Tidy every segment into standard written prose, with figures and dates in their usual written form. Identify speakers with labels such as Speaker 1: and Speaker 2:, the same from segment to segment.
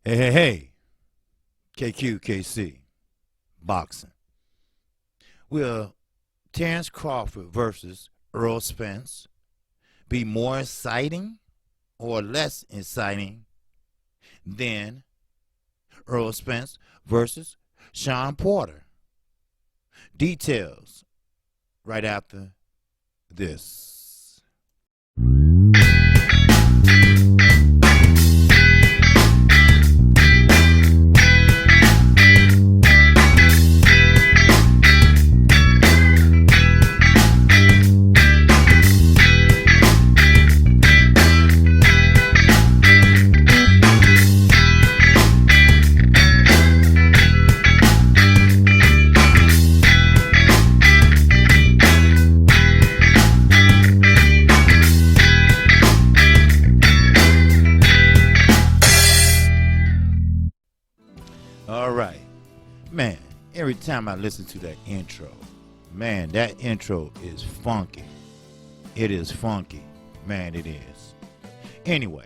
Speaker 1: Hey, hey, hey, KQKC, boxing. Will Terrence Crawford versus Earl Spence be more exciting or less exciting than Earl Spence versus Sean Porter? Details right after this. All right. Man, every time I listen to that intro, man, that intro is funky. It is funky. Man, it is. Anyway,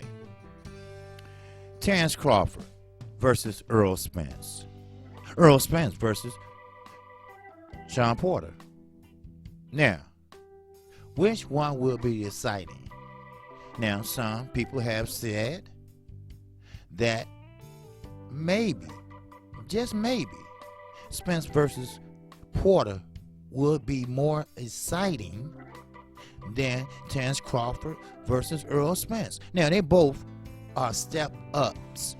Speaker 1: Terrence Crawford versus Earl Spence. Earl Spence versus Sean Porter. Now, which one will be exciting? Now, some people have said that maybe, just maybe, Spence versus Porter would be more exciting than Terrence Crawford versus Earl Spence. Now, they both are step ups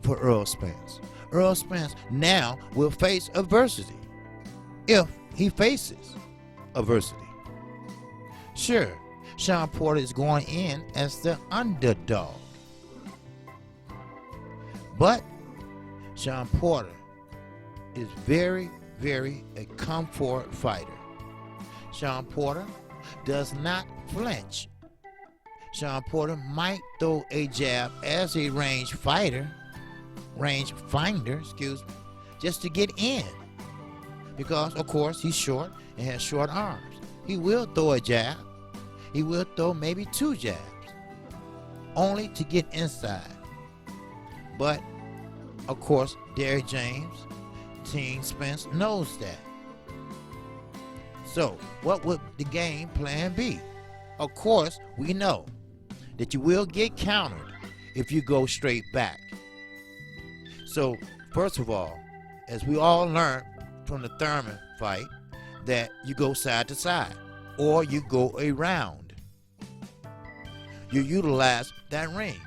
Speaker 1: for Earl Spence. Earl Spence now will face adversity if he faces adversity. Sure, Sean Porter is going in as the underdog, but Sean Porter is very, very a comfort fighter. Sean Porter does not flinch. Sean Porter might throw a jab as a range finder, just to get in. Because, of course, he's short and has short arms. He will throw a jab. He will throw maybe two jabs, only to get inside. But of course, Derrick James, Team Spence knows that. So, what would the game plan be? Of course, we know that you will get countered if you go straight back. So, first of all, as we all learned from the Thurman fight, that you go side to side or you go around. You utilize that ring.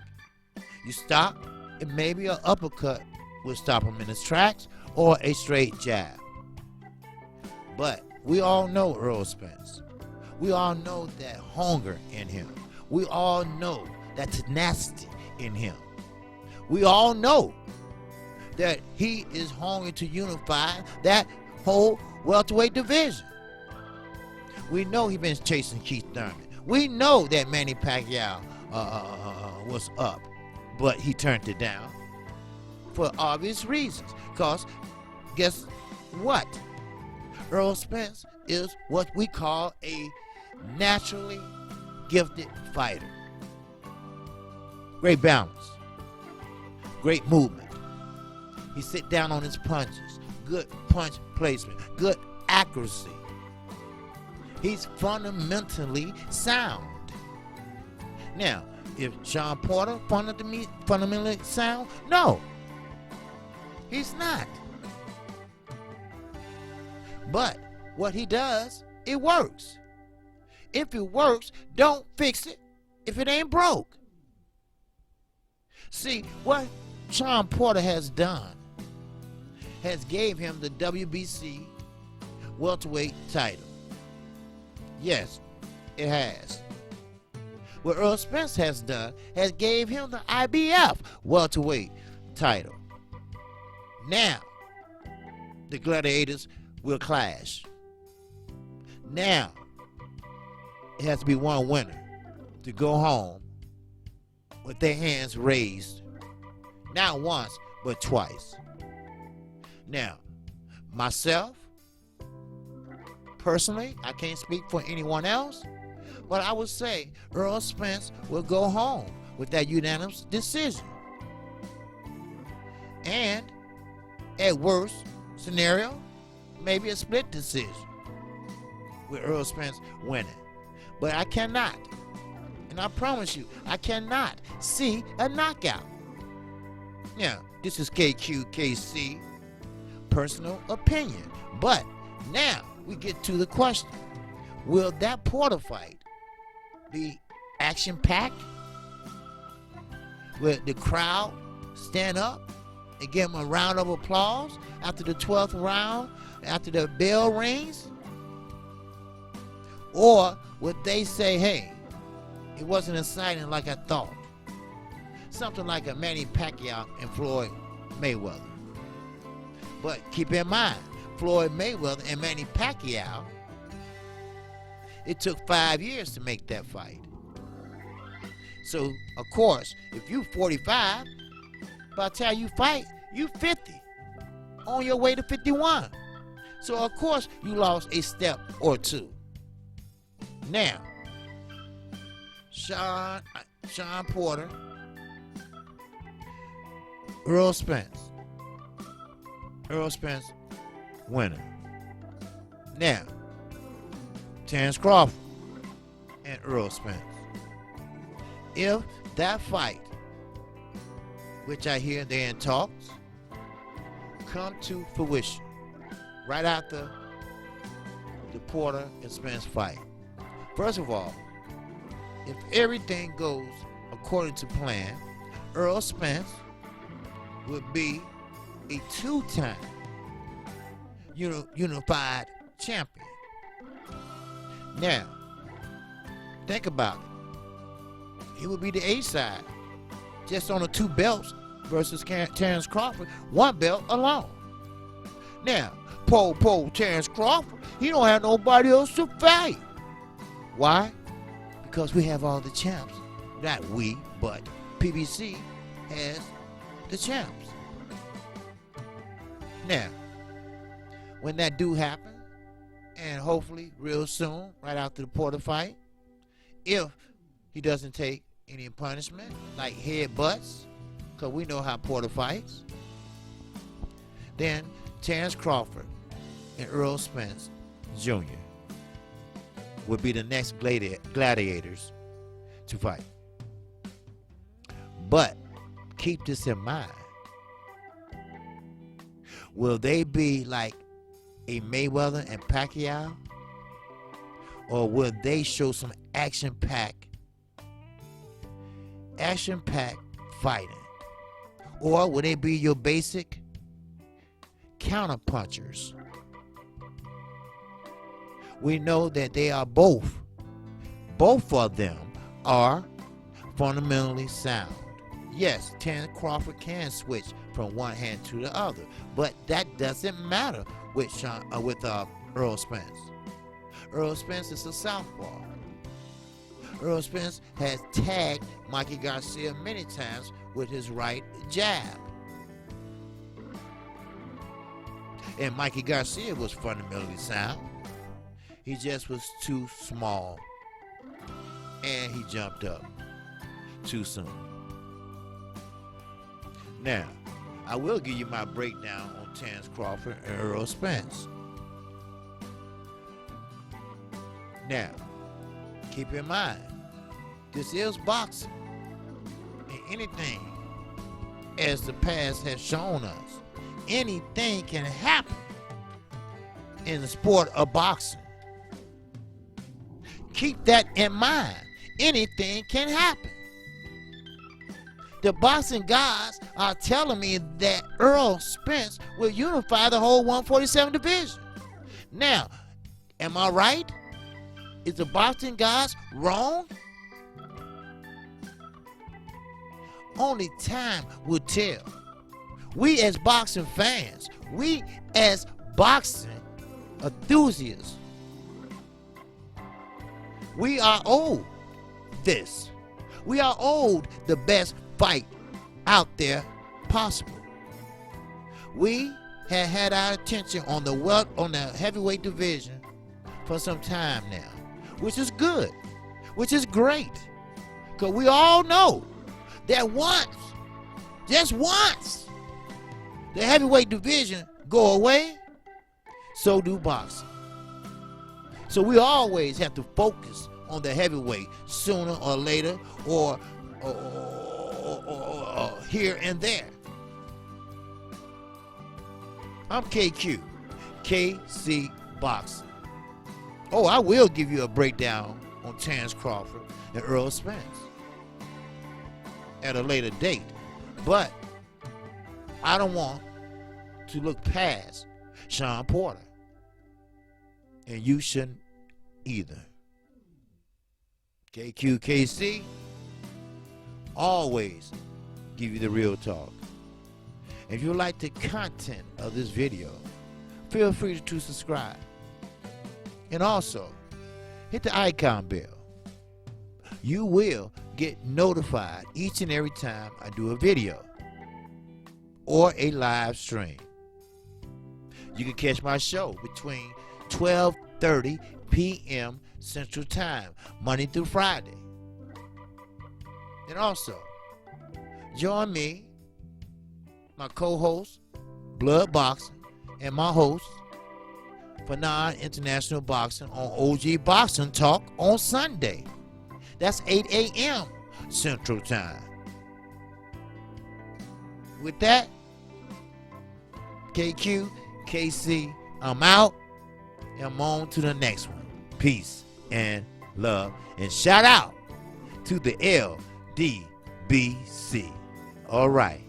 Speaker 1: You stop, and maybe an uppercut will stop him in his tracks, or a straight jab. But we all know Earl Spence. We all know that hunger in him. We all know that tenacity in him. We all know that he is hungry to unify that whole welterweight division. We know he's been chasing Keith Thurman. We know that Manny Pacquiao was up, but he turned it down for obvious reasons. Because guess what? Earl Spence is what we call a naturally gifted fighter. Great balance, great movement. He sit down on his punches, good punch placement, good accuracy. He's fundamentally sound. Now, if Sean Porter fundamentally sound, no, he's not. But what he does, it works. If it works, don't fix it if it ain't broke. See, what Sean Porter has done has gave him the WBC welterweight title. Yes, it has. What Earl Spence has done has gave him the IBF welterweight title. Now, the gladiators will clash. Now, it has to be one winner to go home with their hands raised, not once, but twice. Now, myself, personally, I can't speak for anyone else, but I would say Earl Spence will go home with that unanimous decision. And at worst scenario, maybe a split decision with Earl Spence winning. But I cannot, and I promise you, I cannot see a knockout. Now, this is KQKC, personal opinion. But now we get to the question. Will that Porter fight be action-packed? Will the crowd stand up and give him a round of applause after the 12th round, after the bell rings? Or would they say, hey, it wasn't exciting like I thought? Something like a Manny Pacquiao and Floyd Mayweather. But keep in mind, Floyd Mayweather and Manny Pacquiao, it took 5 years to make that fight. So, of course, if you 45, by the time you fight, you 50. On your way to 51. So, of course, you lost a step or two. Now, Sean Porter, Earl Spence winner. Now, Terrence Crawford and Earl Spence. If that fight, which I hear they're in talks, come to fruition right after the Porter and Spence fight. First of all, if everything goes according to plan, Earl Spence would be a two-time unified champion. Now, think about it. He would be the A side, just on the 2 belts versus Terrence Crawford, 1 belt alone. Now, Terrence Crawford, he don't have nobody else to fight. Why? Because we have all the champs. Not we, but PBC has the champs. Now, when that do happen, and hopefully real soon, right after the Porter fight, if he doesn't take any punishment, like headbutts, because we know how Porter fights, then Terrence Crawford and Earl Spence Jr. would be the next gladiators to fight. But keep this in mind. Will they be like a Mayweather and Pacquiao? Or will they show some action-packed fighting? Or will they be your basic counterpunchers? We know that they are both of them are fundamentally sound. Yes, Terrence Crawford can switch from one hand to the other, but that doesn't matter with Earl Spence. Earl Spence is a southpaw. Earl Spence has tagged Mikey Garcia many times with his right jab. And Mikey Garcia was fundamentally sound. He just was too small. And he jumped up too soon. Now, I will give you my breakdown on Terrence Crawford and Earl Spence. Now, keep in mind, this is boxing. And anything, as the past has shown us, anything can happen in the sport of boxing. Keep that in mind. Anything can happen. The boxing guys are telling me that Earl Spence will unify the whole 147 division. Now, am I right? Is the boxing guys wrong? Only time will tell. We as boxing fans, we as boxing enthusiasts, we are owed this. We are owed the best fight out there possible. We have had our attention on the heavyweight division for some time now, which is good, which is great, because we all know that once, just once, the heavyweight division go away, so do boxing. So we always have to focus on the heavyweight sooner or later, or here and there. I'm KQ, KC Boxing. Oh, I will give you a breakdown on Terrence Crawford and Earl Spence at a later date, but I don't want to look past Sean Porter, and you shouldn't either. KQKC always give you the real talk. If you like the content of this video, feel free to subscribe. And also, hit the icon bell. You will get notified each and every time I do a video or a live stream. You can catch my show between 12:30 p.m. Central Time, Monday through Friday. And also, join me, my co-host, Blood Boxing, and my host for non-international boxing on OG Boxing Talk on Sunday. That's 8 a.m. Central Time. With that, KQ, KC, I'm out, and I'm on to the next one. Peace and love, and shout out to the LDBC. All right.